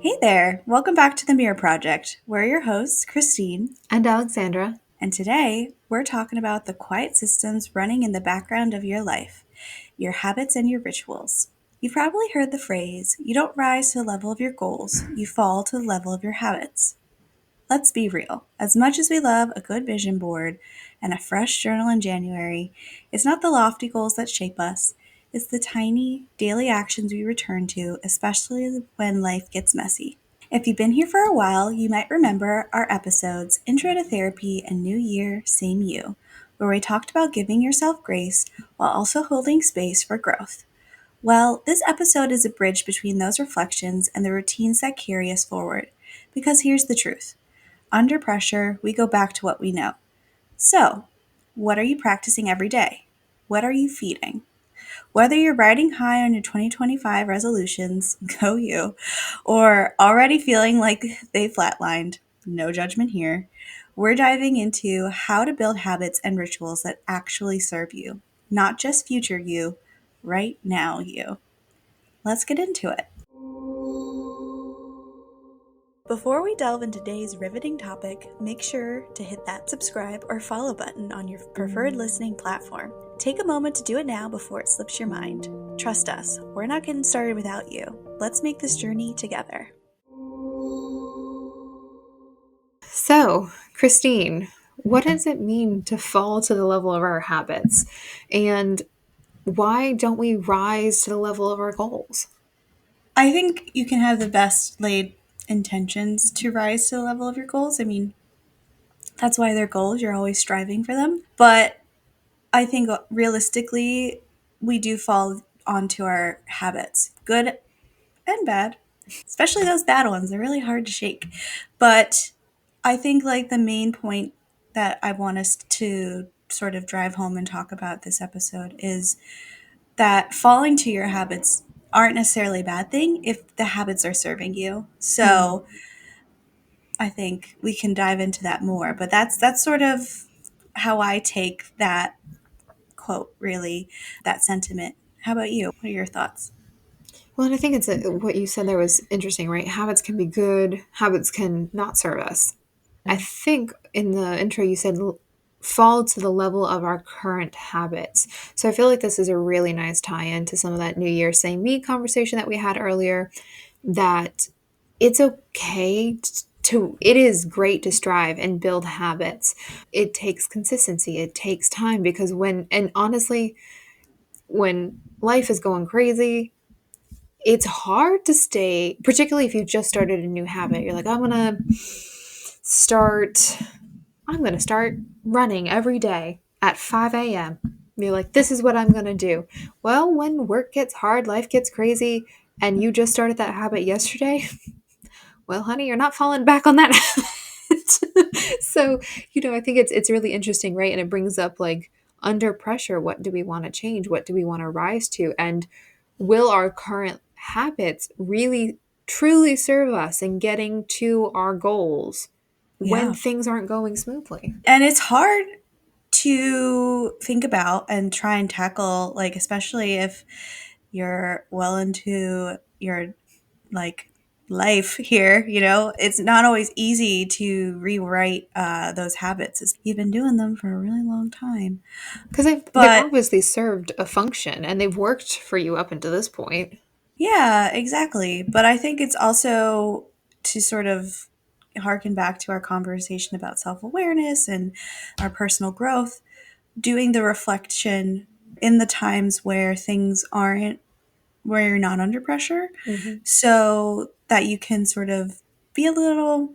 Hey there! Welcome back to the Mirror Project. We're your hosts, Christine, And Alexandra. and today we're talking about the quiet systems running in the background of your life, your habits and your rituals. You've probably heard the phrase, you don't rise to the level of your goals, you fall to the level of your habits. Let's be real. As much as we love a good vision board and a fresh journal in January, it's not the lofty goals that shape us. It's the tiny, daily actions we return to, especially when life gets messy. If you've been here for a while, you might remember our episodes Intro to Therapy and New Year, Same You, where we talked about giving yourself grace while also holding space for growth. Well, this episode is a bridge between those reflections and the routines that carry us forward. Because here's the truth. Under pressure, we go back to what we know. So, what are you practicing every day? What are you feeding? Whether you're riding high on your 2025 resolutions, go you, or already feeling like they flatlined, no judgment here, we're diving into how to build habits and rituals that actually serve you, not just future you, right now you. Let's get into it. Before we delve into today's riveting topic, make sure to hit that subscribe or follow button on your preferred listening platform. Take a moment to do it now before it slips your mind. Trust us, we're not getting started without you. Let's make this journey together. So, Christine, what does it mean to fall to the level of our habits? And why don't we rise to the level of our goals? I think you can have the best laid intentions to rise to the level of your goals. I mean, that's why they're goals. You're always striving for them. But I think realistically, we do fall onto our habits, good and bad, especially those bad ones. They're really hard to shake. But I think like the main point that I want us to sort of drive home and talk about this episode is that falling to your habits aren't necessarily a bad thing if the habits are serving you. Mm. So I think we can dive into that more. But that's sort of how I take that quote, really, that sentiment. How about you? What are your thoughts? Well, and I think what you said there was interesting, right? Habits can be good, habits can not serve us. I think in the intro you said fall to the level of our current habits. So I feel like this is a really nice tie in to some of that New Year Say Me conversation that we had earlier, that it's okay it is great to strive and build habits. It takes consistency, it takes time, because and honestly, when life is going crazy, it's hard to stay, particularly if you just started a new habit. You're like, start I'm going to start running every day at 5 a.m. You're like, this is what I'm going to do. Well, when work gets hard, life gets crazy, and you just started that habit yesterday, well, honey, you're not falling back on that habit. So, I think it's really interesting, right? And it brings up, like, under pressure, what do we want to change? What do we want to rise to? And will our current habits really truly serve us in getting to our goals when Yeah. things aren't going smoothly? And it's hard to think about and try and tackle, like, especially if you're well into your, like, life here, it's not always easy to rewrite those habits. You've been doing them for a really long time. Because they've But obviously served a function and they've worked for you up until this point. yeah, exactly. But I think it's also to sort of harken back to our conversation about self awareness and our personal growth, doing the reflection in the times where things aren't, where you're not under pressure, Hmm. so that you can sort of be a little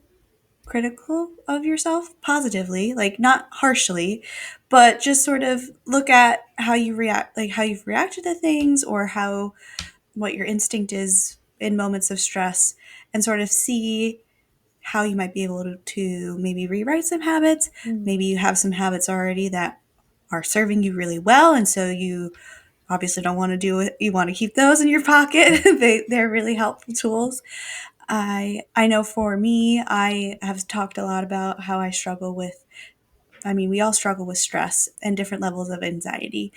critical of yourself positively, like not harshly, but just sort of look at how you react, like how you've reacted to things or how what your instinct is in moments of stress and sort of see how you might be able to maybe rewrite some habits. Mm. Maybe you have some habits already that are serving you really well. And so you obviously don't want to do it. You want to keep those in your pocket. They're really helpful tools. I know for me, I have talked a lot about how I struggle with I mean, we all struggle with stress and different levels of anxiety.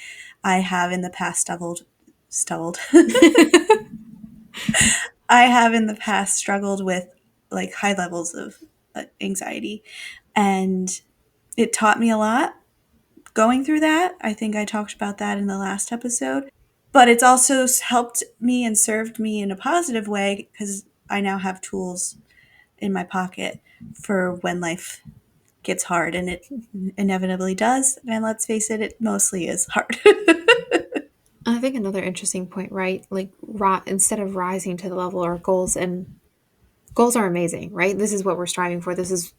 I have in the past stubbled. I have in the past struggled with like high levels of anxiety, and it taught me a lot going through that. I think I talked about that in the last episode. But it's also helped me and served me in a positive way because I now have tools in my pocket for when life gets hard, and it inevitably does. And let's face it, it mostly is hard. I think another interesting point, right? Like, instead of rising to the level of our goals, and goals are amazing, right? This is what we're striving for. This is,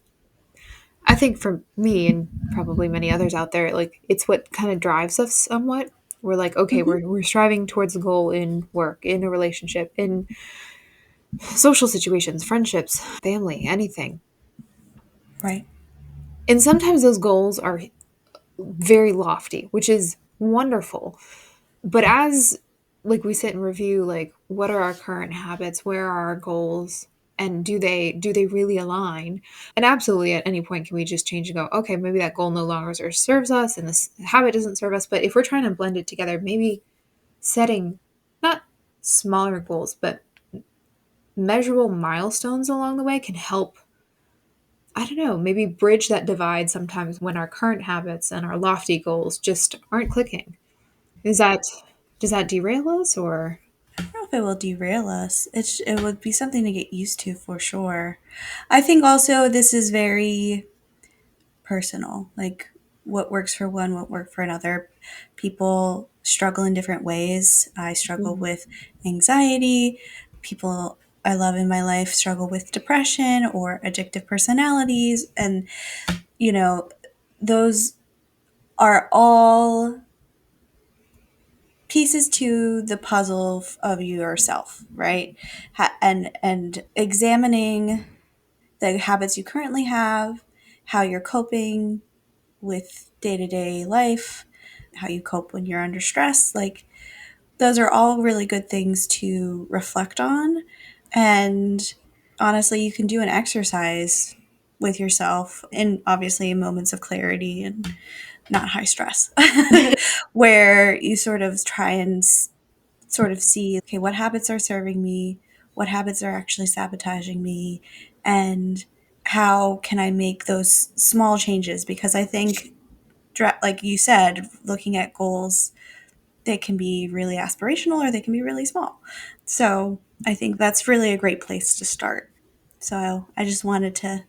I think, for me and probably many others out there, like, it's what kind of drives us somewhat. We're like, okay, Hmm. we're striving towards a goal in work, in a relationship, in social situations, friendships, family, anything. Right. And sometimes those goals are very lofty, which is wonderful. But as like we sit and review, like, what are our current habits, where are our goals, and do they really align? And absolutely, at any point can we just change and go, okay, maybe that goal no longer serves us and this habit doesn't serve us. But if we're trying to blend it together, maybe setting not smaller goals but measurable milestones along the way can help. I don't know, maybe bridge that divide sometimes when our current habits and our lofty goals just aren't clicking. Is that Does that derail us, or? I don't know if it will derail us. It would be something to get used to for sure. I think also this is very personal. Like what works for one won't work for another. People struggle in different ways. I struggle Mhm. with anxiety. People I love in my life struggle with depression or addictive personalities. And, you know, those are all pieces to the puzzle of yourself, right? And examining the habits you currently have, how you're coping with day-to-day life, how you cope when you're under stress, like those are all really good things to reflect on. And honestly, you can do an exercise with yourself in obviously moments of clarity and not high stress where you sort of try and sort of see, okay, what habits are serving me, what habits are actually sabotaging me, and how can I make those small changes? Because I think, like you said, looking at goals, they can be really aspirational or they can be really small. So I think that's really a great place to start. So I just wanted to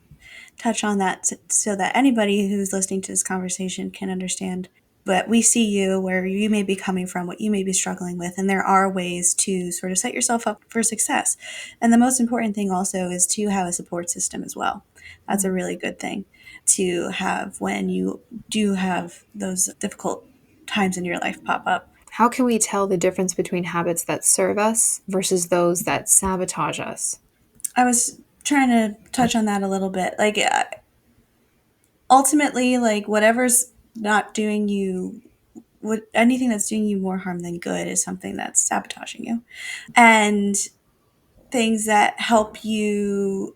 touch on that so that anybody who's listening to this conversation can understand. But we see you where you may be coming from, what you may be struggling with, and there are ways to sort of set yourself up for success. And the most important thing also is to have a support system as well. That's a really good thing to have when you do have those difficult times in your life pop up. How can we tell the difference between habits that serve us versus those that sabotage us? I was trying to touch on that a little bit. Like, ultimately, like, whatever's not doing you what anything that's doing you more harm than good is something that's sabotaging you. And things that help you,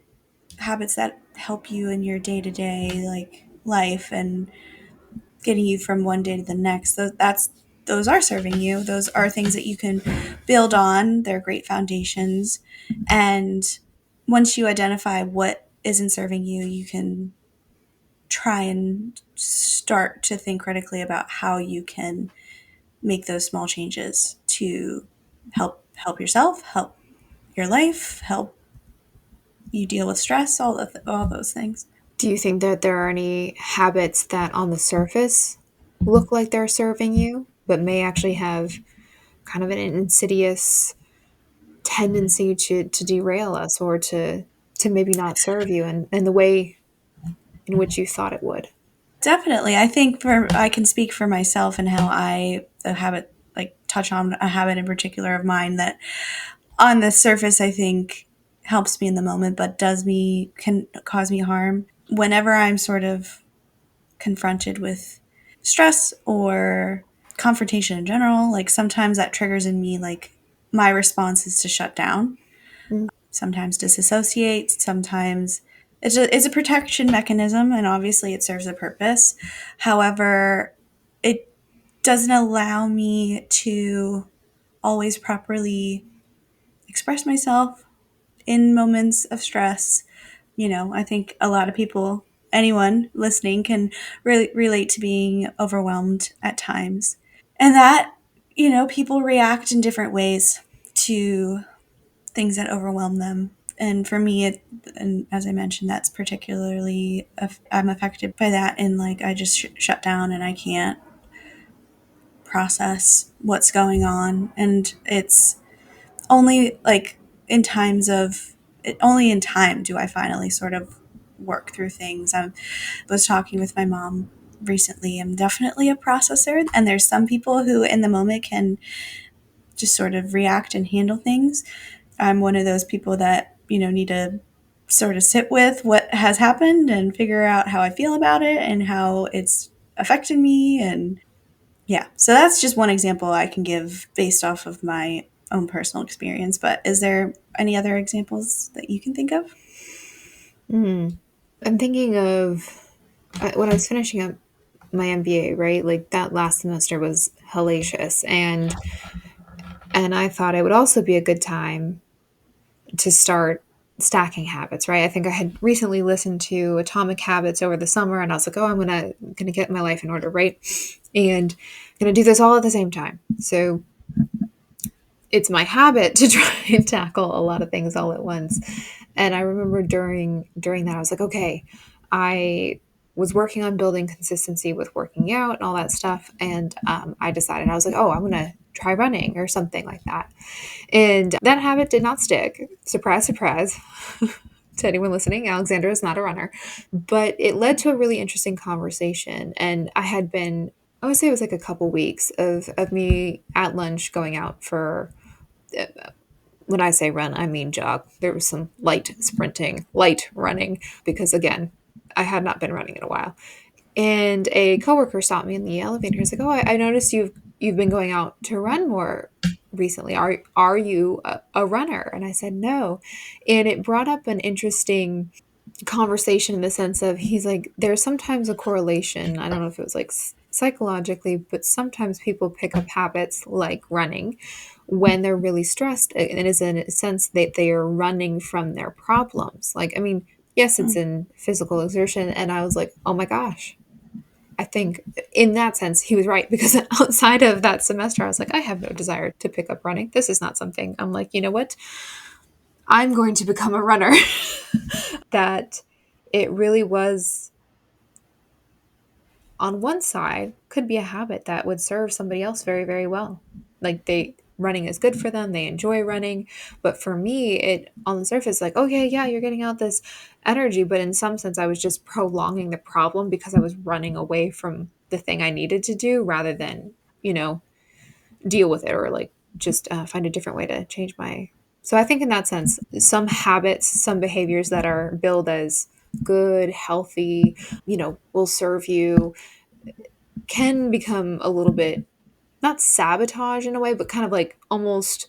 habits that help you in your day-to-day like life and getting you from one day to the next, those are serving you. Those are things that you can build on. They're great foundations. And once you identify what isn't serving you, you can try and start to think critically about how you can make those small changes to help yourself, help your life, help you deal with stress, all those things. Do you think that there are any habits that on the surface look like they're serving you, but may actually have kind of an insidious tendency to derail us, or to maybe not serve you in the way in which you thought it would? Definitely, I think for I can speak for myself and how I the habit like touch on a habit in particular of mine that on the surface I think helps me in the moment, but does me can cause me harm whenever I'm sort of confronted with stress or confrontation in general. Like sometimes that triggers in me, like my response is to shut down, Mm. sometimes disassociate, sometimes it's a protection mechanism, and obviously it serves a purpose. However, it doesn't allow me to always properly express myself in moments of stress. I think a lot of people, anyone listening, can really relate to being overwhelmed at times. And that, people react in different ways to things that overwhelm them. And for me, and as I mentioned, that's particularly, I'm affected by that. And like, I just shut down and I can't process what's going on. And it's only like in times of, only in time do I finally sort of work through things. I was talking with my mom recently. I'm definitely a processor, and there's some people who in the moment can just sort of react and handle things. I'm one of those people that, need to sort of sit with what has happened and figure out how I feel about it and how it's affected me. And yeah, so that's just one example I can give based off of my own personal experience. But is there any other examples that you can think of? Mm. I'm thinking of when I was finishing up my MBA, right? Like that last semester was hellacious, and I thought it would also be a good time to start stacking habits, right? I think I had recently listened to Atomic Habits over the summer, and I was like, oh, I'm gonna get my life in order, right? And I'm gonna do this all at the same time. So it's my habit to try and tackle a lot of things all at once. And I remember during that, I was like, okay, I was working on building consistency with working out and all that stuff, and I decided, I was like, oh, I'm gonna try running or something like that. And that habit did not stick. Surprise, surprise. To anyone listening, Alexandra is not a runner, but it led to a really interesting conversation. And I would say it was like a couple weeks of me at lunch going out for, uh, when I say run, I mean jog. There was some light sprinting, light running, because again, I had not been running in a while. And a coworker stopped me in the elevator. He's like, "Oh, I noticed you've been going out to run more recently. Are you a runner?" And I said, "No." And it brought up an interesting conversation in the sense of, he's like, there's sometimes a correlation. I don't know if it was like psychologically, but sometimes people pick up habits like running when they're really stressed. It is in a sense that they are running from their problems. Like, I mean, yes, it's in physical exertion. And I was like, oh my gosh, I think in that sense, he was right, because outside of that semester, I was like, I have no desire to pick up running. This is not something I'm like, you know what? I'm going to become a runner. That it really was, on one side, could be a habit that would serve somebody else very, very well. Like, running is good for them, they enjoy running. But for me, it on the surface, like, okay, yeah, you're getting out this energy, but in some sense, I was just prolonging the problem because I was running away from the thing I needed to do, rather than, you know, deal with it, or like just find a different way to change my. So I think in that sense, some habits, some behaviors that are billed as good, healthy, will serve you, can become a little bit, not sabotage in a way, but kind of like almost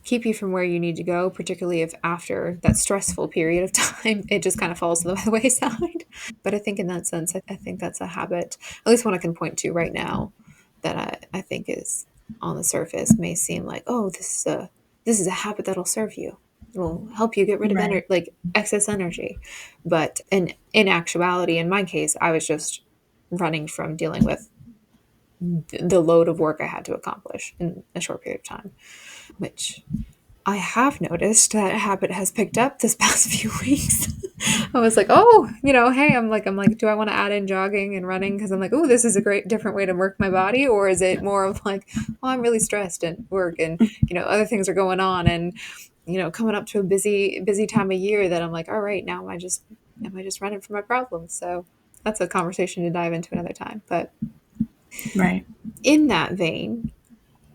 keep you from where you need to go, particularly if after that stressful period of time, it just kind of falls to the wayside. But I think in that sense, I think that's a habit, at least one I can point to right now, that I think is, on the surface, may seem like, oh, this is a habit that'll serve you. It'll help you get rid of Right. like excess energy. But in actuality, in my case, I was just running from dealing with the load of work I had to accomplish in a short period of time, which I have noticed that habit has picked up this past few weeks. I was like, oh, hey, I'm like, do I want to add in jogging and running? Because I'm like, oh, this is a great different way to work my body. Or is it more of like, well, I'm really stressed at work, and other things are going on, and coming up to a busy time of year, that I'm like, all right, now am I just running from my problems? So that's a conversation to dive into another time. But Right. in that vein,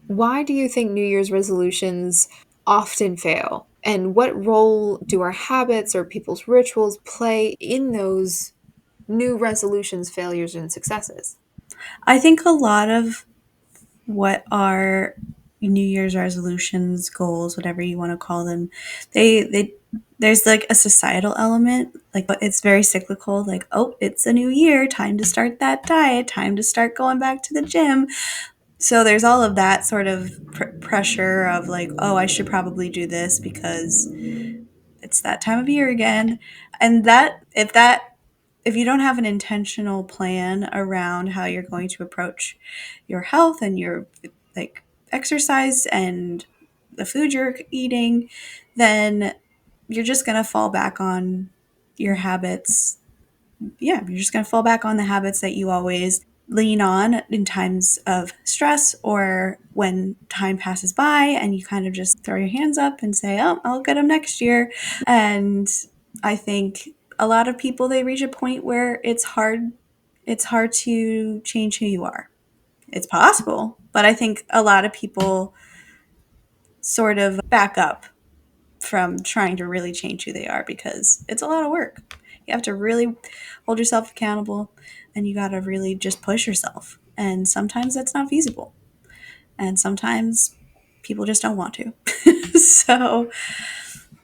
why do you think New Year's resolutions often fail? And what role do our habits or people's rituals play in those new resolutions, failures, and successes? I think a lot of what are New Year's resolutions, goals, whatever you want to call them, they There's like a societal element, like it's very cyclical, like, oh, it's a new year, time to start that diet, time to start going back to the gym. So there's all of that sort of pressure of like, oh, I should probably do this because it's that time of year again. And if you don't have an intentional plan around how you're going to approach your health and your like exercise and the food you're eating, then you're just going to fall back on your habits. Yeah, you're just going to fall back on the habits that you always lean on in times of stress or when time passes by and you kind of just throw your hands up and say, oh, I'll get them next year. And I think a lot of people, they reach a point where it's hard to change who you are. It's possible, but I think a lot of people sort of back up from trying to really change who they are because it's a lot of work. You have to really hold yourself accountable and you got to really just push yourself. And sometimes that's not feasible. And sometimes people just don't want to. So,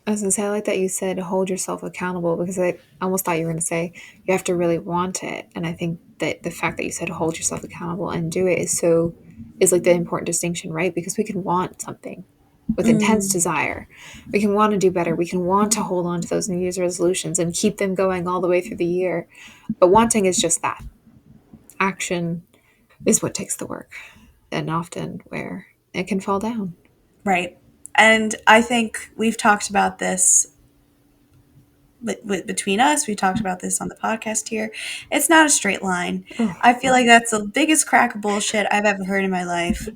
I was gonna say, I like that you said hold yourself accountable because I almost thought you were gonna say you have to really want it. And I think that the fact that you said hold yourself accountable and do it is like the important distinction, right? Because we can want something with intense mm, desire. We can want to do better. We can want to hold on to those New Year's resolutions and keep them going all the way through the year. But wanting is just that. Action is what takes the work, and often where it can fall down. right. And I think we've talked about this between us. We talked about this on the podcast here. It's not a straight line. Oh, I feel like that's the biggest crack of bullshit I've ever heard in my life.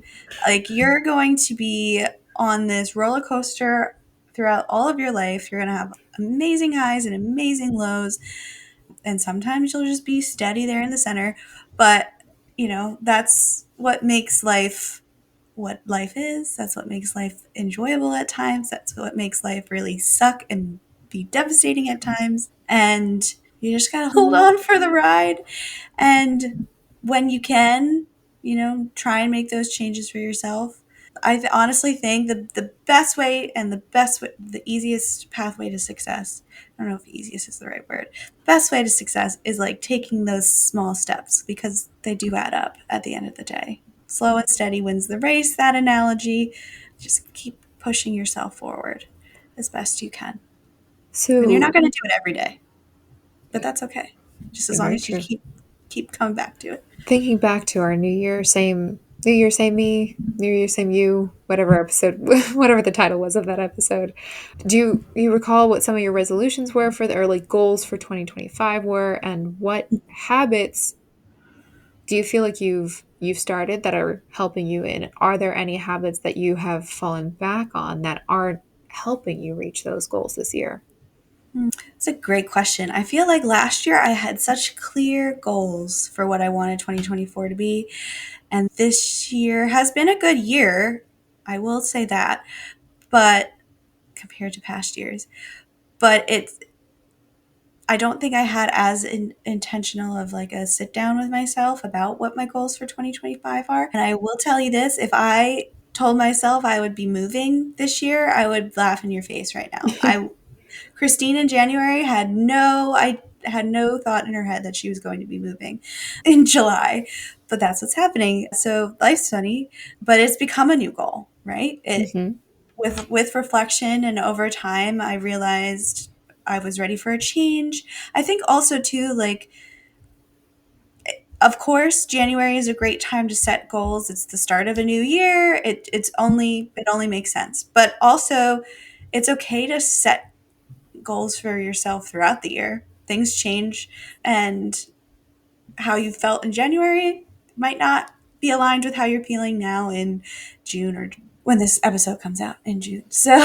Like, you're going to be on this roller coaster throughout all of your life. You're going to have amazing highs and amazing lows. And sometimes you'll just be steady there in the center. But, that's what makes life what life is. That's what makes life enjoyable at times. That's what makes life really suck and be devastating at times. And you just got to hold on for the ride. And when you can, try and make those changes for yourself. Honestly think the best way and the easiest pathway to success, I don't know if easiest is the right word, best way to success is like taking those small steps because they do add up at the end of the day. Slow and steady wins the race, that analogy. Just keep pushing yourself forward as best you can. And you're not so going to do it every day, but that's okay. Just as long very as you true. keep coming back to it. Thinking back to our New Year, same me, New Year, same you, whatever episode, whatever the title was of that episode. Do you recall what some of your resolutions were for the early goals for 2025 were, and what habits do you feel like you've started that are helping you? And are there any habits that you have fallen back on that aren't helping you reach those goals this year? It's a great question. I feel like last year I had such clear goals for what I wanted 2024 to be. And this year has been a good year. I will say that. But compared to past years, but I don't think I had as intentional of like a sit down with myself about what my goals for 2025 are. And I will tell you this, if I told myself I would be moving this year, I would laugh in your face right now. I Christine in January had no thought in her head that she was going to be moving in July, but that's what's happening. So life's funny, but it's become a new goal, right? It Hmm. with reflection and over time, I realized I was ready for a change. I think also too, like, of course, January is a great time to set goals. It's the start of a new year. It only makes sense, but also it's okay to set goals for yourself throughout the year. Things change, and how you felt in January might not be aligned with how you're feeling now in June or when this episode comes out in June. So,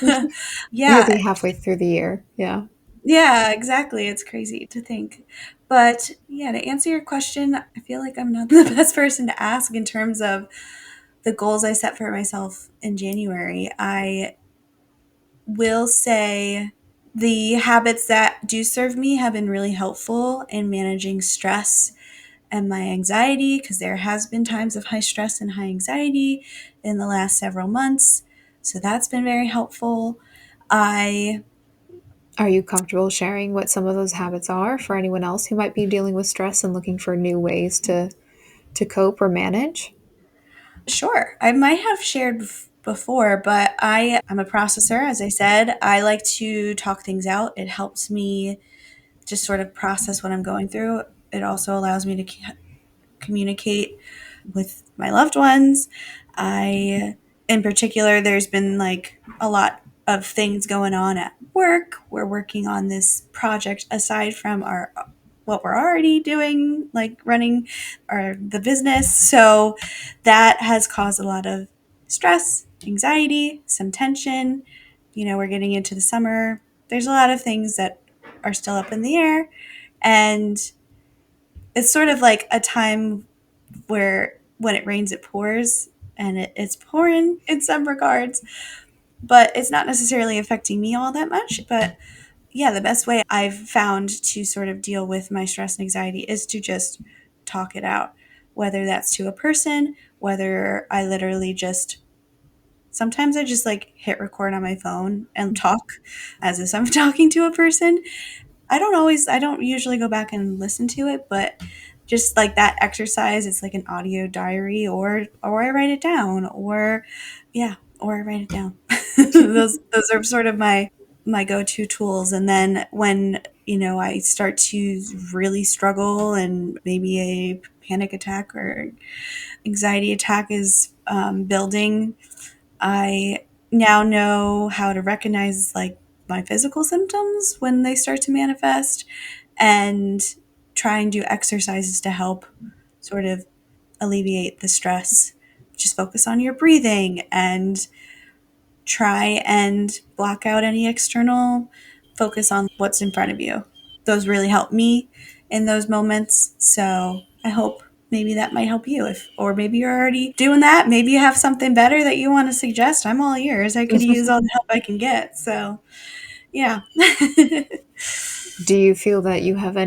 You'll yeah, be halfway through the year. Yeah. yeah, exactly. It's crazy to think. But yeah, to answer your question, I feel like I'm not the best person to ask in terms of the goals I set for myself in January. I will say the habits that do serve me have been really helpful in managing stress and my anxiety because there has been times of high stress and high anxiety in the last several months. So that's been very helpful. I Are you comfortable sharing what some of those habits are for anyone else who might be dealing with stress and looking for new ways to cope or manage? Sure. I might have shared before, but I'm a processor, as I said. I like to talk things out. It helps me just sort of process what I'm going through. It also allows me to communicate with my loved ones. In particular, there's been like a lot of things going on at work. We're working on this project aside from our what we're already doing, like running the business. So that has caused a lot of stress, anxiety, some tension. We're getting into the summer. There's a lot of things that are still up in the air, and it's sort of like a time where when it rains, it pours, and it's pouring in some regards, but it's not necessarily affecting me all that much. But yeah, the best way I've found to sort of deal with my stress and anxiety is to just talk it out, whether that's to a person, whether I literally just sometimes I just like hit record on my phone and talk as if I'm talking to a person. I don't usually go back and listen to it, but just like that exercise, it's like an audio diary, or I write it down, or I write it down. Those are sort of my go-to tools. And then when, I start to really struggle and maybe a panic attack or anxiety attack is building, I now know how to recognize like my physical symptoms when they start to manifest, and try and do exercises to help sort of alleviate the stress. Just focus on your breathing and try and block out any external, focus on what's in front of you. Those really help me in those moments. So I hope maybe that might help you, if or maybe you're already doing that. Maybe you have something better that you want to suggest. I'm all ears. I could use all the help I can get. So yeah. Do you feel that you have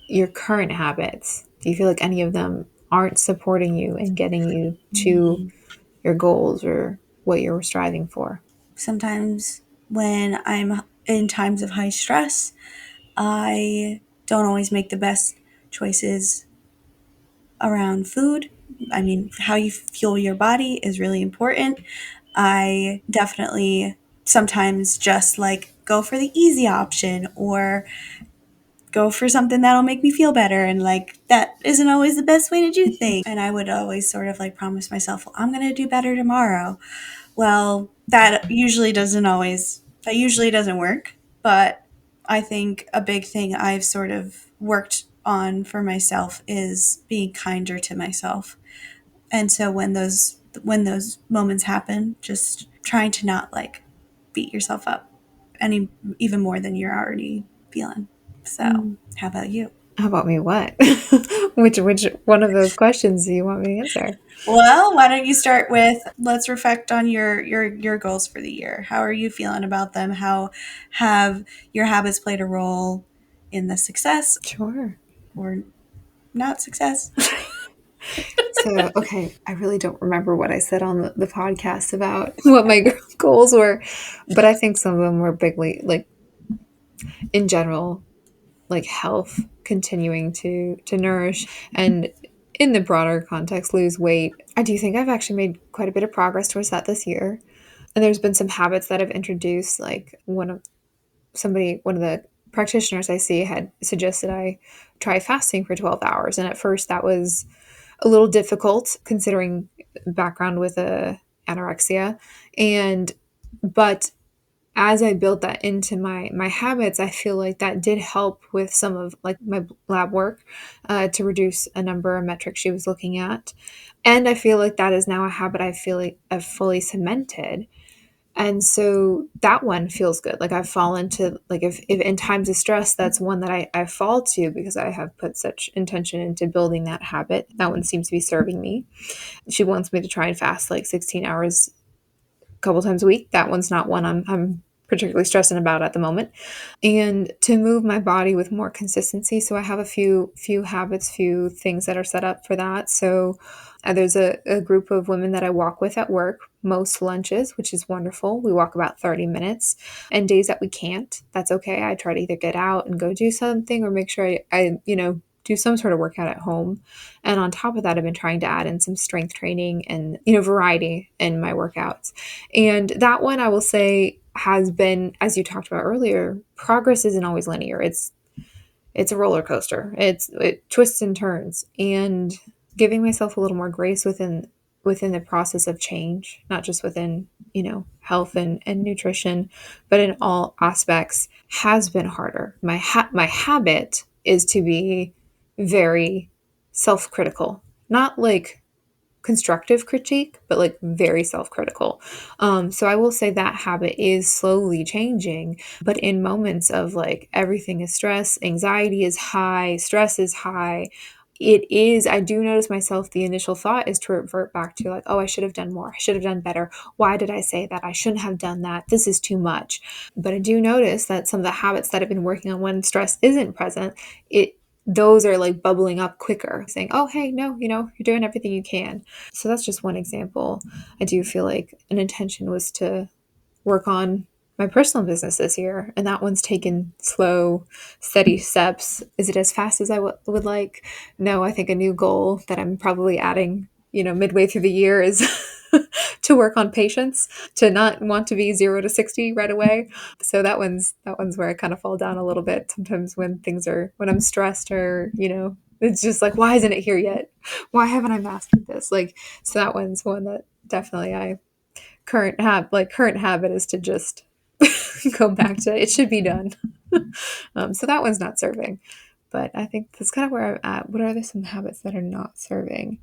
your current habits, do you feel like any of them aren't supporting you and getting you to your goals or what you're striving for? Sometimes when I'm in times of high stress, I don't always make the best choices around food. I mean, how you fuel your body is really important. I definitely sometimes just like go for the easy option, or go for something that'll make me feel better. And like, that isn't always the best way to do things. And I would always sort of like promise myself, well, I'm going to do better tomorrow. Well, that usually doesn't work. But I think a big thing I've sort of worked on for myself is being kinder to myself. And so when those moments happen, just trying to not like beat yourself up any even more than you're already feeling. So, Mm. how about you? How about me? What? which one of those questions do you want me to answer? Well, why don't you start with, let's reflect on your goals for the year. How are you feeling about them? How have your habits played a role in the success Sure. or not success? So, okay, I really don't remember what I said on the podcast about what my goals were, but I think some of them were bigly, like, in general, like health, continuing to nourish, and in the broader context, lose weight. I do think I've actually made quite a bit of progress towards that this year. And there's been some habits that I've introduced, like one of the practitioners I see had suggested I try fasting for 12 hours. And at first that was a little difficult considering background with anorexia. And but as I built that into my habits, I feel like that did help with some of like my lab work to reduce a number of metrics she was looking at. And I feel like that is now a habit I feel like I've fully cemented. And so that one feels good. Like I've fallen to like if in times of stress, that's one that I fall to because I have put such intention into building that habit. That one seems to be serving me. She wants me to try and fast like 16 hours a couple times a week. That one's not one I'm particularly stressing about at the moment. And to move my body with more consistency. So I have a few habits, few things that are set up for that. So There's a group of women that I walk with at work, most lunches, which is wonderful. We walk about 30 minutes. And days that we can't, that's okay. I try to either get out and go do something or make sure I do some sort of workout at home. And on top of that, I've been trying to add in some strength training and, variety in my workouts. And that one, I will say, has been, as you talked about earlier, progress isn't always linear. It's a roller coaster. It twists and turns, and giving myself a little more grace within the process of change, not just within, health and nutrition, but in all aspects, has been harder. My habit is to be very self-critical, not like constructive critique, but like very self critical. So I will say that habit is slowly changing, but in moments of like everything is stress, anxiety is high, stress is high. I do notice myself, the initial thought is to revert back to like, oh, I should have done more. I should have done better. Why did I say that? I shouldn't have done that. This is too much. But I do notice that some of the habits that I've been working on when stress isn't present, those are like bubbling up quicker, saying, oh, hey, no, you're doing everything you can. So that's just one example. I do feel like an intention was to work on my personal business this year, and that one's taken slow, steady steps. Is it as fast as I would like? No, I think a new goal that I'm probably adding, midway through the year is to work on patience, to not want to be 0 to 60 right away. So that one's where I kind of fall down a little bit sometimes when I'm stressed or, it's just like, why isn't it here yet? Why haven't I mastered this? Like, so that one's one that definitely current habit is to just go back to it should be done. So that one's not serving, but I think that's kind of where I'm at. What are some habits that are not serving?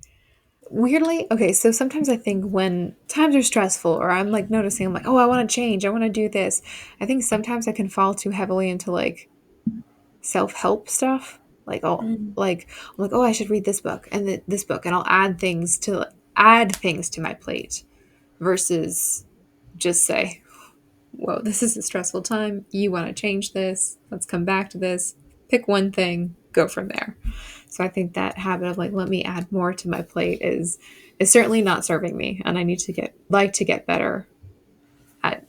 Weirdly, okay, so sometimes I think when times are stressful or I'm like noticing, I'm like, oh, I want to change, I want to do this. I think sometimes I can fall too heavily into like self-help stuff. Like, Mm. I'm like, oh, I should read this book and this book, and I'll add things to my plate versus just say, whoa, this is a stressful time. You want to change this. Let's come back to this. Pick one thing, go from there. So I think that habit of like, let me add more to my plate is certainly not serving me. And I need to get better at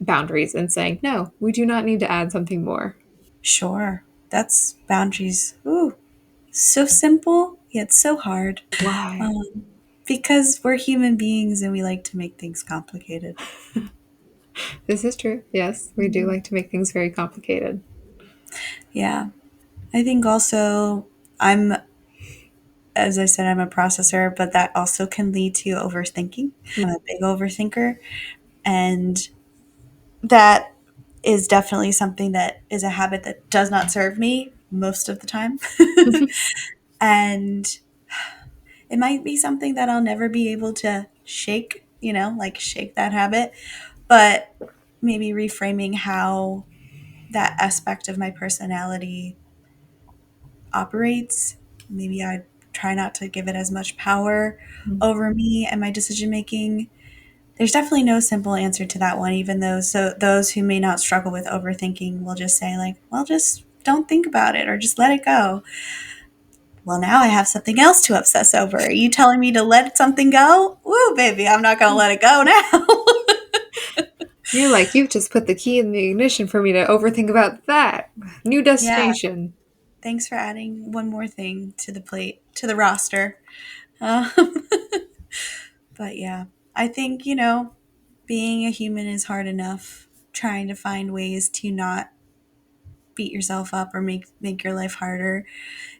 boundaries and saying, no, we do not need to add something more. Sure. That's boundaries. Ooh, so simple, yet so hard. Why? Um, because we're human beings and we like to make things complicated. This is true. Yes, we do Mhm. like to make things very complicated. Yeah. I think also I'm, as I said, I'm a processor, but that also can lead to overthinking. I'm a big overthinker. And that is definitely something that is a habit that does not serve me most of the time. And it might be something that I'll never be able to shake, like shake that habit, but maybe reframing how that aspect of my personality operates. Maybe I try not to give it as much power over me and my decision making. There's definitely no simple answer to that one, even though those who may not struggle with overthinking will just say like, well, just don't think about it or just let it go. Well, now I have something else to obsess over. Are you telling me to let something go? Woo, baby, I'm not going to let it go now. You're like, you've just put the key in the ignition for me to overthink about that. New Yeah, destination. thanks for adding one more thing to the plate, to the roster. Um, but yeah, I think, being a human is hard enough. Trying to find ways to not beat yourself up or make your life harder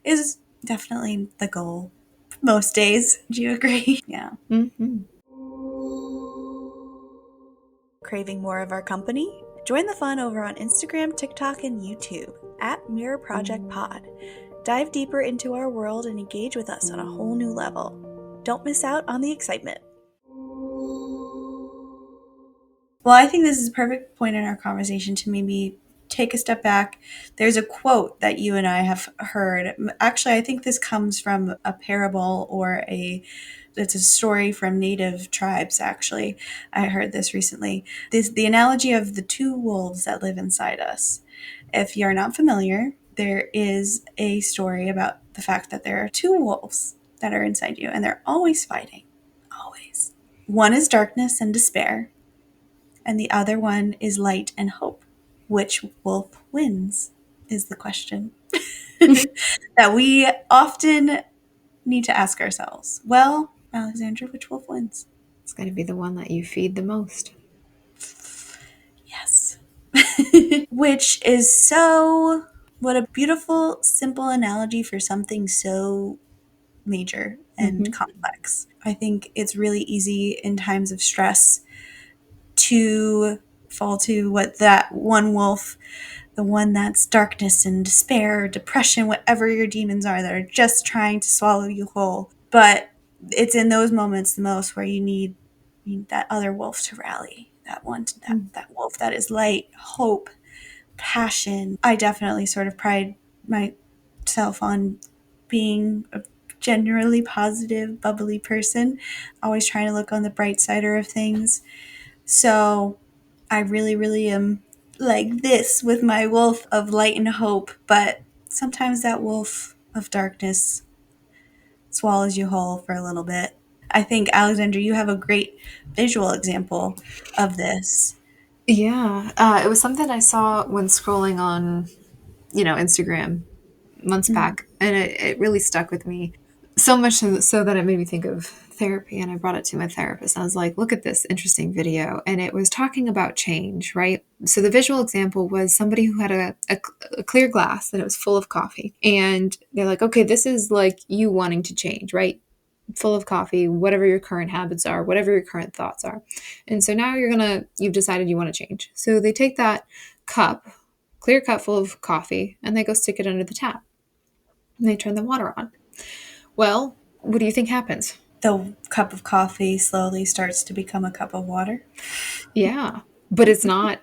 is definitely the goal most days. Do you agree? Yeah. Hmm. Craving more of our company? Join the fun over on Instagram, TikTok, and YouTube at Mirror Project Pod. Dive deeper into our world and engage with us on a whole new level. Don't miss out on the excitement. Well, I think this is a perfect point in our conversation to maybe take a step back. There's a quote that you and I have heard. Actually, I think this comes from a parable or it's a story from native tribes, actually. I heard this recently. The analogy of the two wolves that live inside us. If you're not familiar, there is a story about the fact that there are two wolves that are inside you, and they're always fighting. Always. One is darkness and despair, and the other one is light and hope. Which wolf wins is the question that we often need to ask ourselves. Well, Alexandra, which wolf wins? It's going to be the one that you feed the most. Yes. Which is so, what a beautiful, simple analogy for something so major and Mm-hmm. complex. I think it's really easy in times of stress to fall to what that one wolf, the one that's darkness and despair, depression, whatever your demons are that are just trying to swallow you whole. But it's in those moments the most where you need that other wolf to rally. That one, that wolf that is light, hope, passion. I definitely sort of pride myself on being a generally positive, bubbly person, always trying to look on the bright side of things. So I really, really am like this with my wolf of light and hope, but sometimes that wolf of darkness swallows you whole for a little bit. I think, Alexandra, you have a great visual example of this. Yeah, it was something I saw when scrolling on, Instagram months Mm. back, and it really stuck with me. So much so that it made me think of therapy, and I brought it to my therapist. I was like, look at this interesting video. And it was talking about change, right? So the visual example was somebody who had a clear glass and it was full of coffee. And they're like, okay, this is like you wanting to change, right? Full of coffee, whatever your current habits are, whatever your current thoughts are. And so now you've decided you want to change. So they take that cup, clear cup full of coffee, and they go stick it under the tap and they turn the water on. Well, what do you think happens? The cup of coffee slowly starts to become a cup of water. Yeah, but it's not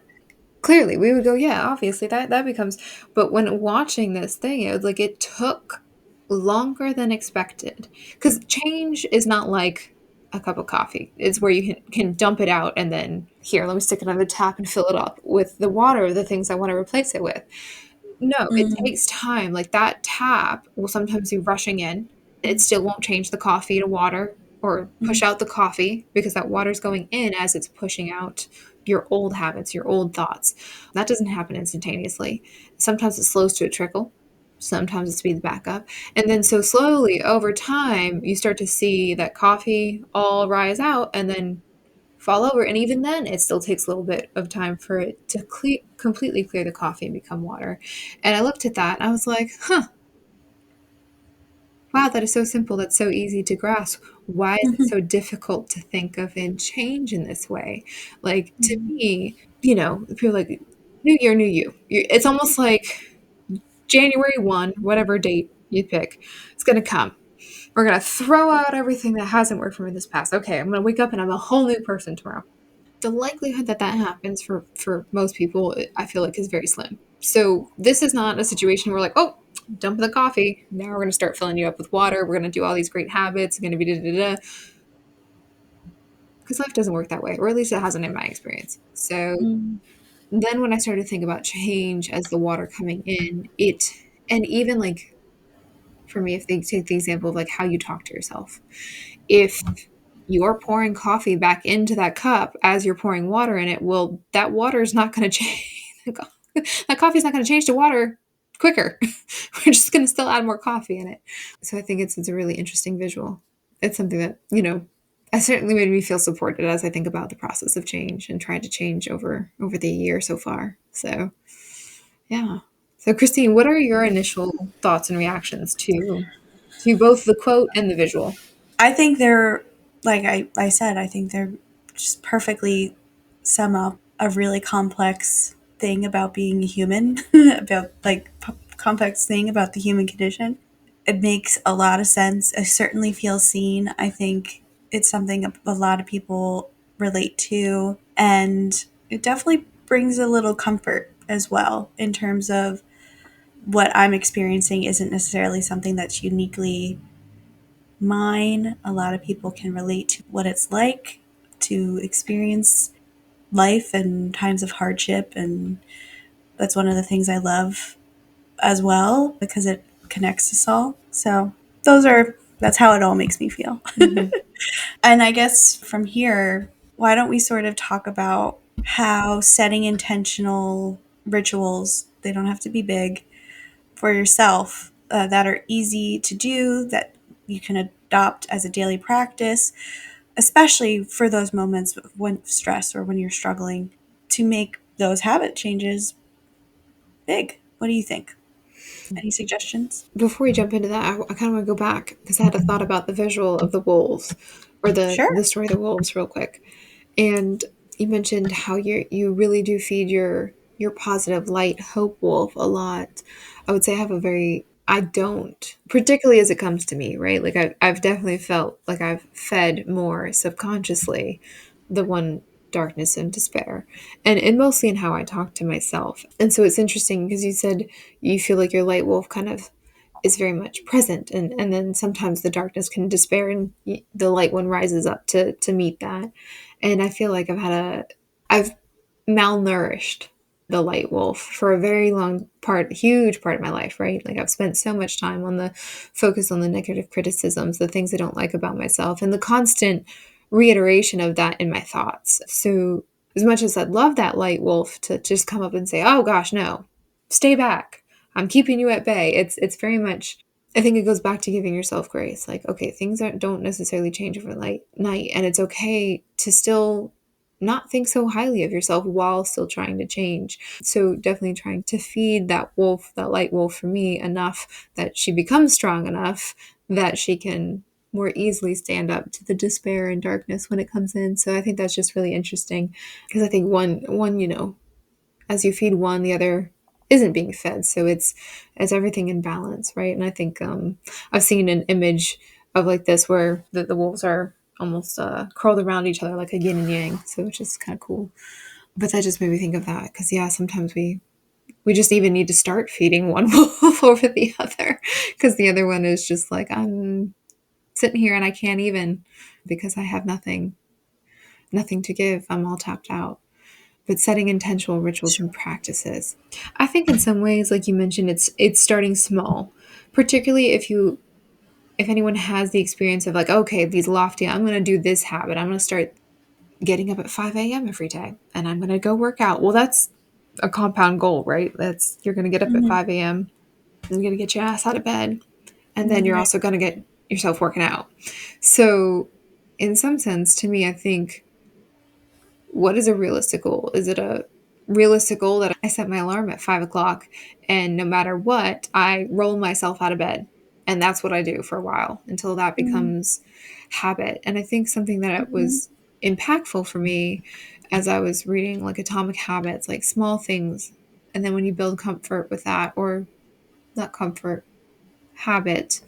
clearly. We would go, yeah, obviously that becomes. But when watching this thing, it was like it took longer than expected because change is not like a cup of coffee. It's where you can dump it out and then here, let me stick it on the tap and fill it up with the water, the things I want to replace it with. No, it Mm. takes time. Like that tap will sometimes be rushing in. It still won't change the coffee to water or push Mm. out the coffee because that water's going in as it's pushing out your old habits, your old thoughts. That doesn't happen instantaneously. Sometimes it slows to a trickle. Sometimes it speeds back up. And then so slowly over time, you start to see that coffee all rise out and then fall over. And even then, it still takes a little bit of time for it to completely clear the coffee and become water. And I looked at that and I was like, huh, wow, that is so simple. That's so easy to grasp. Why is it so difficult to think of and change in this way? Like to Mm. me, people are like, new year, new you. It's almost like January 1, whatever date you pick, it's going to come. We're going to throw out everything that hasn't worked for me this past. Okay, I'm going to wake up and I'm a whole new person tomorrow. The likelihood that that happens for most people, I feel like, is very slim. So this is not a situation where like, oh, dump the coffee. Now we're going to start filling you up with water. We're going to do all these great habits. It's going to be da da da. Because life doesn't work that way, or at least it hasn't in my experience. So Mm. then when I started to think about change as the water coming in, and even like for me, if they take the example of like how you talk to yourself, if you're pouring coffee back into that cup as you're pouring water in it, well, that water is not going to change. That coffee is not going to change to water quicker. We're just going to still add more coffee in it. So I think it's a really interesting visual. It's something that, it certainly made me feel supported as I think about the process of change and trying to change over the year so far. So, yeah. So, Christine, what are your initial thoughts and reactions to both the quote and the visual? I think they're, like I said, I think they're just perfectly sum up a really complex thing about being a human, about like complex thing about the human condition. It makes a lot of sense. I certainly feel seen. I think it's something a lot of people relate to, and it definitely brings a little comfort as well in terms of what I'm experiencing isn't necessarily something that's uniquely mine. A lot of people can relate to what it's like to experience life and times of hardship. And that's one of the things I love as well because it connects us all. So those are That's how it all makes me feel. Mhm. And I guess from here, why don't we sort of talk about how setting intentional rituals, they don't have to be big, for yourself that are easy to do, that you can adopt as a daily practice, especially for those moments when stress or when you're struggling, to make those habit changes big. What do you think? Any suggestions? Before we jump into that, I kind of want to go back because I had a thought about the visual of the wolves, or Sure. the story of the wolves, real quick. And you mentioned how you really do feed your positive light hope wolf a lot. I would say I have a very I don't, particularly as it comes to me, right? Like I've definitely felt like I've fed more subconsciously the one darkness and despair, and mostly in how I talk to myself. And so it's interesting because you said you feel like your light wolf kind of is very much present, and then sometimes the darkness can despair and the light one rises up to meet that. And I feel like I've malnourished the light wolf for a very huge part of my life, right? Like I've spent so much time on the focus on the negative criticisms, the things I don't like about myself, and the constant reiteration of that in my thoughts. So as much as I'd love that light wolf to just come up and say, "Oh gosh, no, stay back. I'm keeping you at bay." It's very much, I think it goes back to giving yourself grace. Like, okay, things don't necessarily change overnight, and it's okay to still not think so highly of yourself while still trying to change. So definitely trying to feed that wolf, that light wolf for me, enough that she becomes strong enough that she can more easily stand up to the despair and darkness when it comes in. So I think that's just really interesting because I think one, as you feed one, the other isn't being fed. So it's everything in balance, right? And I think I've seen an image of like this where the wolves are almost curled around each other like a yin and yang. So it's just kind of cool. But that just made me think of that because yeah, sometimes we just even need to start feeding one wolf over the other because the other one is just like, I'm sitting here and I can't even, because I have nothing to give. I'm all tapped out. But setting intentional rituals and practices. I think in some ways, like you mentioned, it's starting small, particularly if anyone has the experience of like, okay, these lofty, I'm going to do this habit. I'm going to start getting up at 5 a.m. every day and I'm going to go work out. Well, that's a compound goal, right? That's you're going to get up at Mm-hmm. 5 a.m. and you're going to get your ass out of bed. And then Mm, you're right. also going to get yourself working out. So, in some sense, to me, I think, what is a realistic goal? Is it a realistic goal that I set my alarm at 5 o'clock and no matter what, I roll myself out of bed? And that's what I do for a while until that Mm-hmm. becomes habit. And I think something that Mm-hmm. was impactful for me as I was reading like Atomic Habits, like small things. And then when you build comfort with that, or not comfort, habit,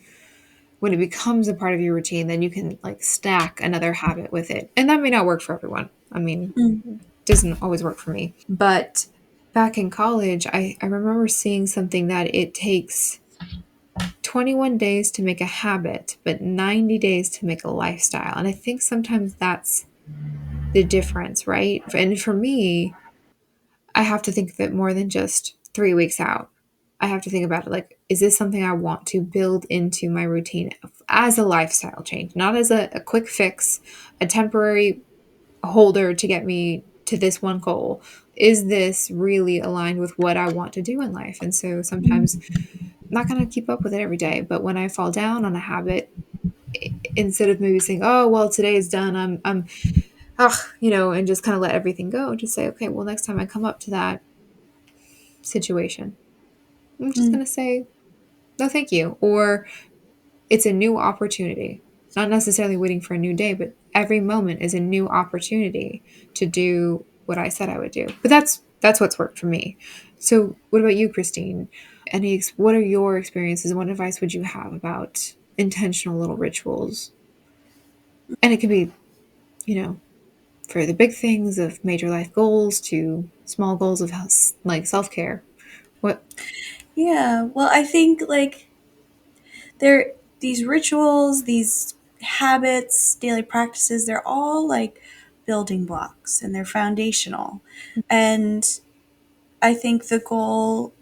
when it becomes a part of your routine, then you can like stack another habit with it. And that may not work for everyone. I mean, doesn't always work for me. But back in college, I remember seeing something that it takes 21 days to make a habit, but 90 days to make a lifestyle. And I think sometimes that's the difference, right? And for me, I have to think of it more than just 3 weeks out. I have to think about it like, is this something I want to build into my routine as a lifestyle change, not as a quick fix, a temporary holder to get me to this one goal? Is this really aligned with what I want to do in life? And so sometimes I'm not going to keep up with it every day, but when I fall down on a habit, instead of maybe saying, "Oh, well, today is done. I'm ugh," and just kind of let everything go, just say, "Okay, well, next time I come up to that situation, I'm just Mm-hmm. going to say, no, thank you." Or it's a new opportunity. It's not necessarily waiting for a new day, but every moment is a new opportunity to do what I said I would do. But that's what's worked for me. So, what about you, Christine? What are your experiences? What advice would you have about intentional little rituals? And it could be, you know, for the big things of major life goals to small goals of like self care. What? Yeah. Well, I think like they're these rituals, these habits, daily practices, they're all like building blocks and they're foundational. And I think the goal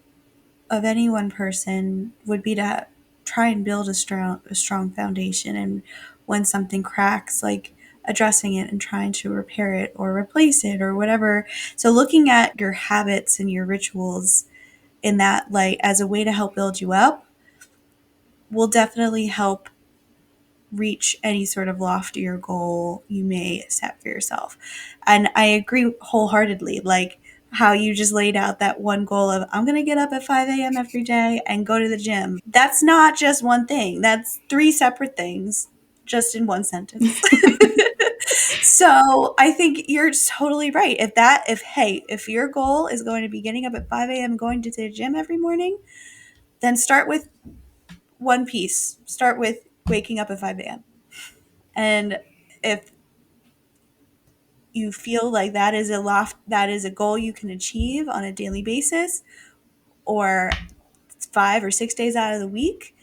of any one person would be to try and build a strong foundation. And when something cracks, like addressing it and trying to repair it or replace it or whatever. So looking at your habits and your rituals in that light as a way to help build you up will definitely help reach any sort of loftier goal you may set for yourself. And I agree wholeheartedly, like how you just laid out that one goal of, I'm going to get up at 5 a.m. every day and go to the gym. That's not just one thing, that's three separate things just in one sentence. So I think you're totally right. If your goal is going to be getting up at 5 a.m. and going to the gym every morning, then start with one piece. Start with waking up at 5 a.m. And if you feel like that is a goal you can achieve on a daily basis, or 5 or 6 days out of the week,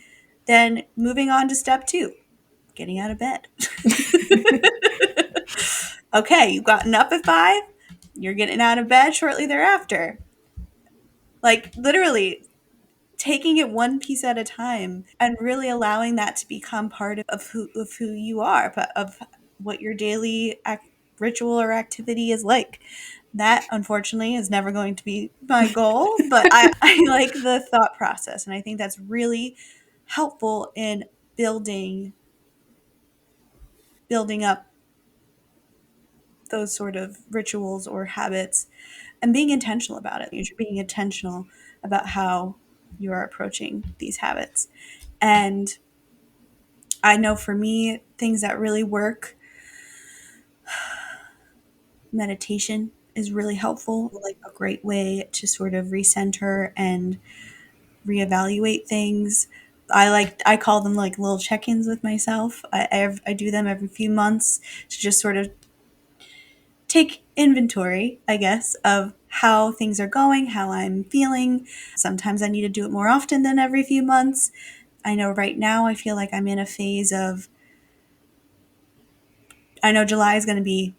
then moving on to step two, getting out of bed. Okay, you've gotten up at 5, you're getting out of bed shortly thereafter. Like literally taking it one piece at a time and really allowing that to become part of who you are, but of what your daily ritual or activity is like. That unfortunately is never going to be my goal, but I like the thought process, and I think that's really helpful in building up those sort of rituals or habits and being intentional about it. You're being intentional about how you are approaching these habits. And I know for me, things that really work, meditation is really helpful, like a great way to sort of recenter and reevaluate things. I call them like little check-ins with myself. I do them every few months to just sort of take inventory, I guess, of how things are going, how I'm feeling. Sometimes I need to do it more often than every few months. I know right now I feel like I'm in a phase of, I know July is going to be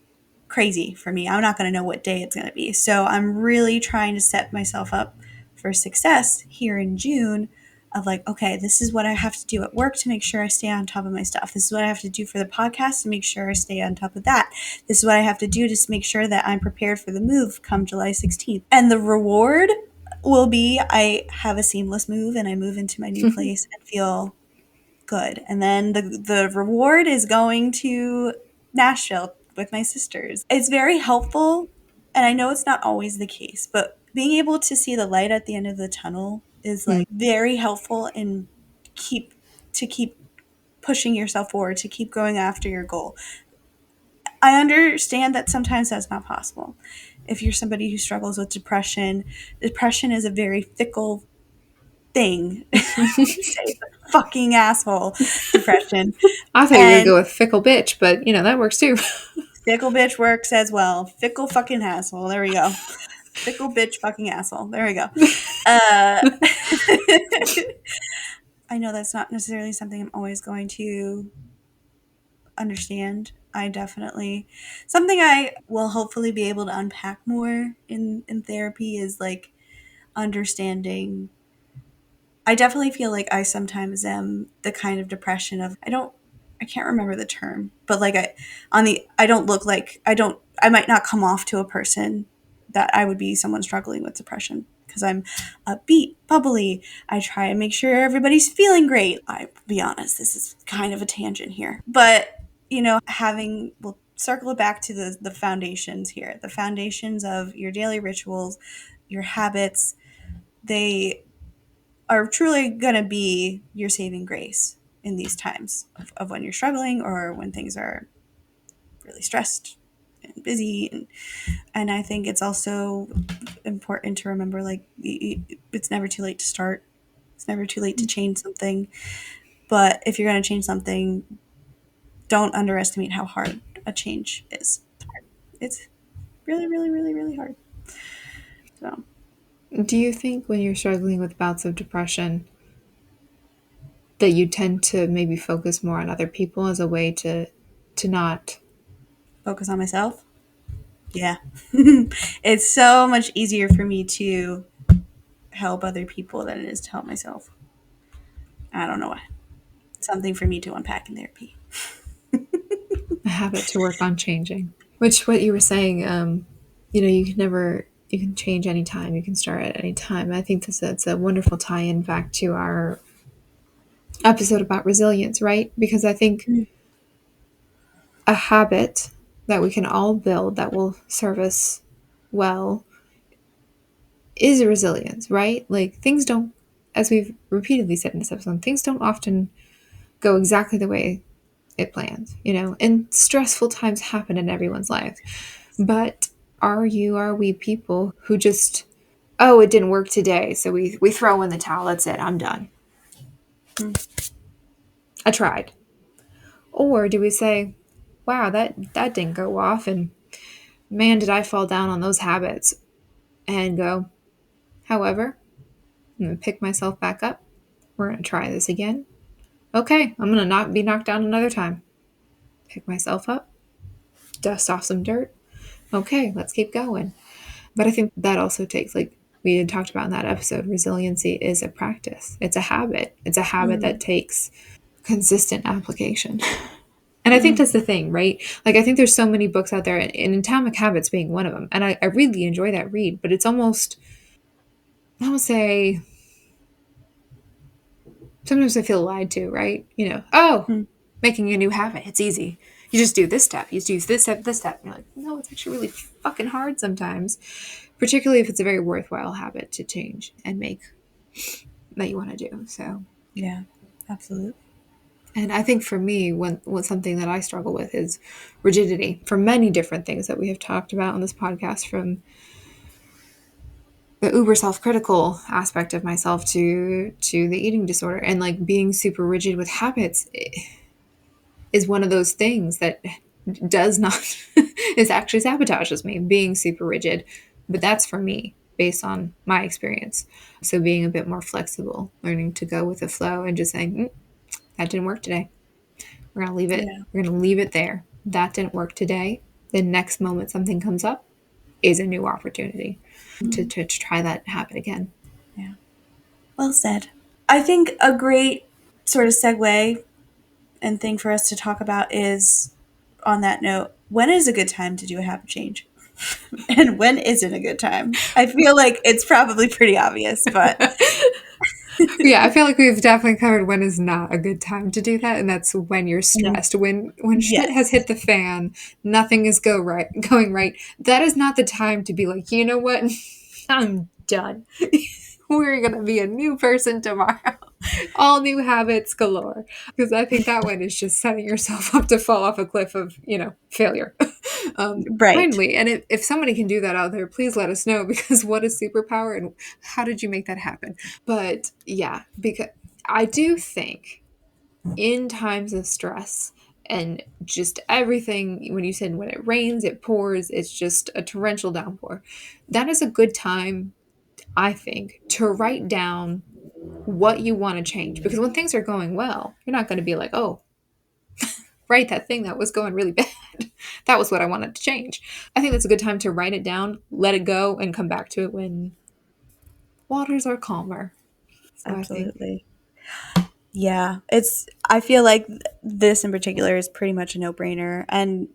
crazy for me. I'm not going to know what day it's going to be. So I'm really trying to set myself up for success here in June of like, okay, this is what I have to do at work to make sure I stay on top of my stuff. This is what I have to do for the podcast to make sure I stay on top of that. This is what I have to do to make sure that I'm prepared for the move come July 16th. And the reward will be I have a seamless move and I move into my new place and feel good. And then the reward is going to Nashville with my sisters. It's very helpful, and I know it's not always the case, but being able to see the light at the end of the tunnel is like very helpful in keep pushing yourself forward, to keep going after your goal. I understand that sometimes that's not possible. If you're somebody who struggles with depression is a very fickle thing. Say fucking asshole depression. I thought you were going to And go with fickle bitch, but that works too. fickle bitch works as well. Fickle fucking asshole. There we go. Fickle bitch fucking asshole. There we go. Uh, I know that's not necessarily something I'm always going to understand. I definitely, something I will hopefully be able to unpack more in therapy is like understanding. I definitely feel like I sometimes am the kind of depression of, I can't remember the term, but like I don't look like, I might not come off to a person that I would be someone struggling with depression because I'm upbeat, bubbly. I try and make sure everybody's feeling great. I'll be honest, this is kind of a tangent here, but we'll circle it back to the foundations here, the foundations of your daily rituals, your habits. They are truly going to be your saving grace in these times of when you're struggling or when things are really stressed and busy. And I think it's also important to remember, like, it's never too late to start. It's never too late to change something. But if you're going to change something, don't underestimate how hard a change is. It's really, really, really, really hard. So Do you think when you're struggling with bouts of depression that you tend to maybe focus more on other people as a way to not? focus on myself. Yeah. It's so much easier for me to help other people than it is to help myself. I don't know why. Something for me to unpack in therapy. A habit to work on changing. Which, what you were saying, you can never, you can change anytime, you can start at any time. I think that's a wonderful tie in back to our episode about resilience, right? Because I think Mm. a habit that we can all build that will serve us well is resilience, right? Like things don't, as we've repeatedly said in this episode, things don't often go exactly the way it plans, and stressful times happen in everyone's life. But are we people who just, oh, it didn't work today, so we throw in the towel, that's it, I'm done. Mm. I tried. Or do we say, wow, that didn't go off, and man, did I fall down on those habits, and go, however, I'm going to pick myself back up. We're going to try this again. Okay, I'm going to not be knocked down another time. Pick myself up, dust off some dirt. Okay, let's keep going. But I think that also takes, like we had talked about in that episode, resiliency is a practice. It's a habit. It's a habit that Mm. takes consistent application. And I think Mm. that's the thing, right? Like, I think there's so many books out there, and Atomic Habits being one of them. And I really enjoy that read, but it's almost, I would say, sometimes I feel lied to, right? Oh, Mm. making a new habit, it's easy. You just do this step, you do this step, this step. And you're like, no, it's actually really fucking hard sometimes, particularly if it's a very worthwhile habit to change and make that you want to do. So, Yeah, absolutely. and I think for me, when something that I struggle with is rigidity for many different things that we have talked about on this podcast, from the uber self-critical aspect of myself to the eating disorder, and like being super rigid with habits is one of those things that does not is actually sabotages me, being super rigid. But that's for me based on my experience. So being a bit more flexible, learning to go with the flow, and just saying, that didn't work today. We're gonna leave it. Yeah. We're gonna leave it there. That didn't work today. The next moment something comes up is a new opportunity Mm. to try that habit again. Yeah. Well said. I think a great sort of segue and thing for us to talk about is, on that note, when is a good time to do a habit change? And when isn't a good time? I feel like it's probably pretty obvious, but Yeah, I feel like we've definitely covered when is not a good time to do that, and that's when you're mm, stressed, when shit has yes. hit the fan, nothing is going right. That is not the time to be like, you know what, I'm done. We're gonna be a new person tomorrow. All new habits galore. Because I think that one is just setting yourself up to fall off a cliff of, failure. Right. Finally. And if somebody can do that out there, please let us know, because what is superpower and how did you make that happen? But yeah, because I do think in times of stress and just everything, when you said when it rains, it pours, it's just a torrential downpour, that is a good time, I think, to write down what you want to change. Because when things are going well, you're not going to be like, oh, right, that thing that was going really bad, that was what I wanted to change. I think that's a good time to write it down, let it go, and come back to it when waters are calmer. So I think, Absolutely. Yeah. I feel like this in particular is pretty much a no brainer. And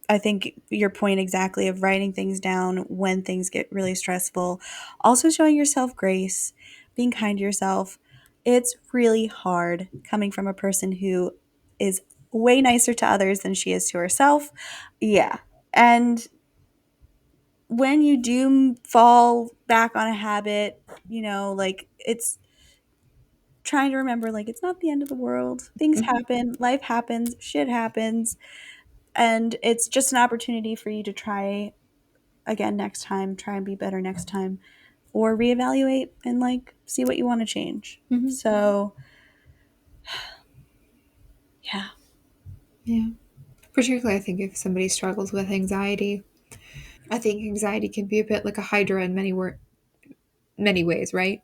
I think your point exactly of writing things down when things get really stressful, also showing yourself grace, being kind to yourself. It's really hard coming from a person who is way nicer to others than she is to herself. Yeah. And when you do fall back on a habit, like it's trying to remember, like, it's not the end of the world. Things mhm, happen, life happens, shit happens. And it's just an opportunity for you to try again next time, try and be better next time, or reevaluate and like see what you want to change. mhm, So, yeah. yeah. Particularly, I think if somebody struggles with anxiety, I think anxiety can be a bit like a hydra in many ways, right?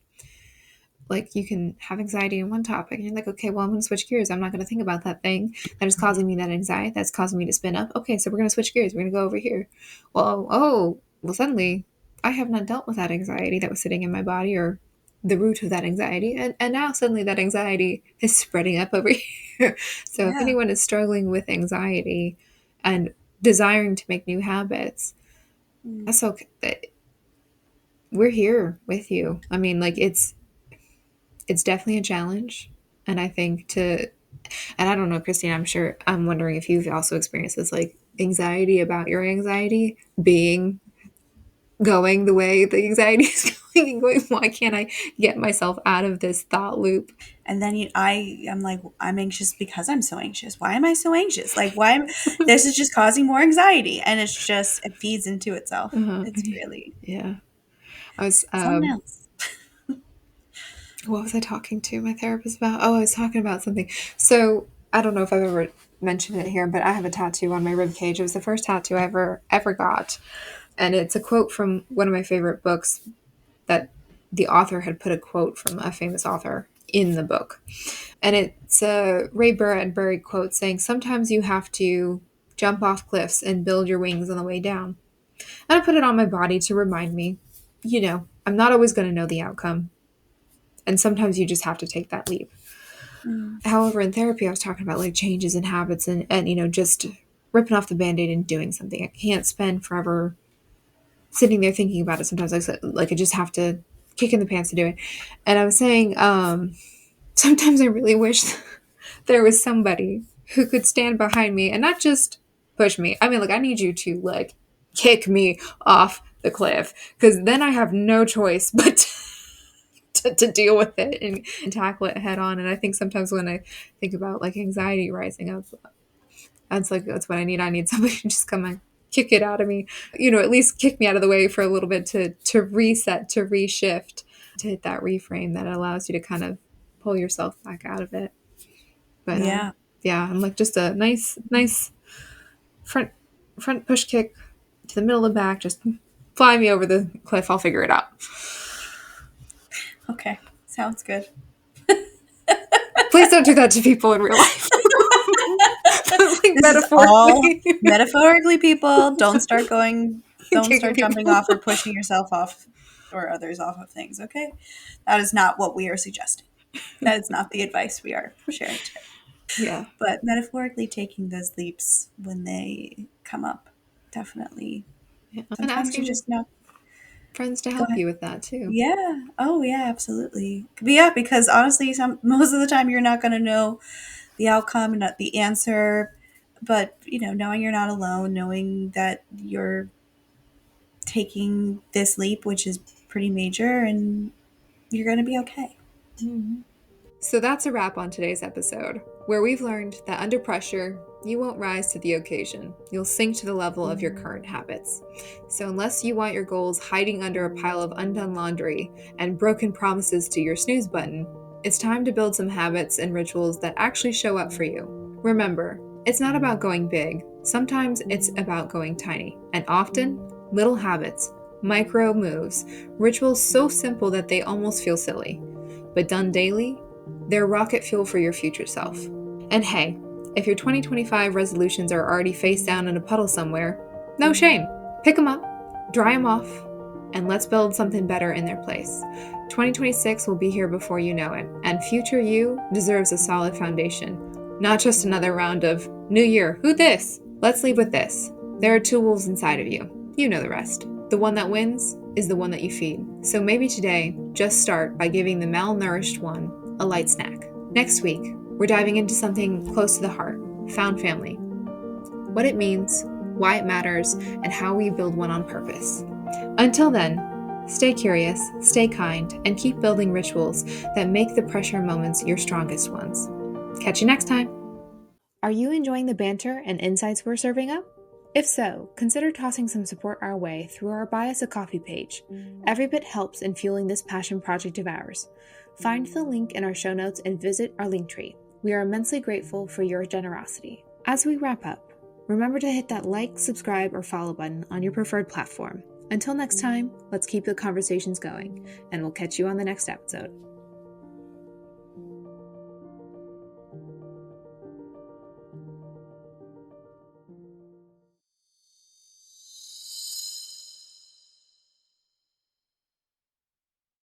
Like you can have anxiety in one topic, and you're like, okay, well, I'm going to switch gears. I'm not going to think about that thing that is causing me that anxiety. That's causing me to spin up. Okay, so we're going to switch gears. We're going to go over here. Well, suddenly I have not dealt with that anxiety that was sitting in my body, or the root of that anxiety. And now suddenly that anxiety is spreading up over here. So if Yeah. anyone is struggling with anxiety and desiring to make new habits, Mm. that's okay. We're here with you. I mean, like it's definitely a challenge. And I think and I don't know, Christine, I'm wondering if you've also experienced this, like anxiety about your anxiety going the way the anxiety is going and going, why can't I get myself out of this thought loop? And then I'm like, I'm anxious because I'm so anxious. Why am I so anxious? Like, why am this is just causing more anxiety, and it feeds into itself. Uh-huh. It's really Yeah. I was something else. what was I talking to my therapist about? Oh, I was talking about something. So I don't know if I've ever mentioned it here, but I have a tattoo on my rib cage. It was the first tattoo I ever got. And it's a quote from one of my favorite books that the author had put a quote from a famous author in the book. And it's a Ray Bradbury quote saying, "Sometimes you have to jump off cliffs and build your wings on the way down." And I put it on my body to remind me, I'm not always going to know the outcome. And sometimes you just have to take that leap. Mm. However, in therapy, I was talking about like changes in habits and just ripping off the band-aid and doing something. I can't spend forever sitting there thinking about it. Sometimes like I just have to kick in the pants to do it. And I was saying, sometimes I really wish there was somebody who could stand behind me and not just push me. I mean, like I need you to like kick me off the cliff because then I have no choice but to deal with it and tackle it head on. And I think sometimes when I think about like anxiety rising up, that's what I need. I need somebody to just come and kick it out of me, at least kick me out of the way for a little bit to reset, to reshift, to hit that reframe that allows you to kind of pull yourself back out of it. But Yeah. yeah, I'm like just a nice front push kick to the middle of the back, just fly me over the cliff. I'll figure it out. Okay. Sounds good. Please don't do that to people in real life. Like This is all metaphorically. metaphorically, people. Don't start Kicking jumping people. off or pushing yourself off or others off of things, okay? That is not what we are suggesting. That is not the advice we are sharing today. Yeah. But metaphorically taking those leaps when they come up, definitely. Yeah. And Sometimes you asking just know. friends to Go help ahead. you with that too. Yeah. Oh, yeah, absolutely. But yeah, because honestly, most of the time you're not going to know the outcome and not the answer. But knowing you're not alone, knowing that you're taking this leap, which is pretty major, and you're going to be okay. Mm-hmm. So that's a wrap on today's episode, where we've learned that under pressure, you won't rise to the occasion. You'll sink to the level of your current habits. So unless you want your goals hiding under a pile of undone laundry and broken promises to your snooze button, it's time to build some habits and rituals that actually show up for you. Remember, it's not about going big. Sometimes it's about going tiny. And often, little habits, micro moves, rituals so simple that they almost feel silly. But done daily, they're rocket fuel for your future self. And hey, if your 2025 resolutions are already face down in a puddle somewhere, no shame. Pick them up, dry them off, and let's build something better in their place. 2026 will be here before you know it, and future you deserves a solid foundation, not just another round of New Year, who this? Let's leave with this. There are two wolves inside of you. You know the rest. The one that wins is the one that you feed. So maybe today, just start by giving the malnourished one a light snack. Next week, we're diving into something close to the heart, found family. What it means, why it matters, and how we build one on purpose. Until then, stay curious, stay kind, and keep building rituals that make the pressure moments your strongest ones. Catch you next time. Are you enjoying the banter and insights we're serving up? If so, consider tossing some support our way through our Buy Us a Coffee page. Every bit helps in fueling this passion project of ours. Find the link in our show notes and visit our Linktree. We are immensely grateful for your generosity. As we wrap up, remember to hit that like, subscribe, or follow button on your preferred platform. Until next time, let's keep the conversations going, and we'll catch you on the next episode.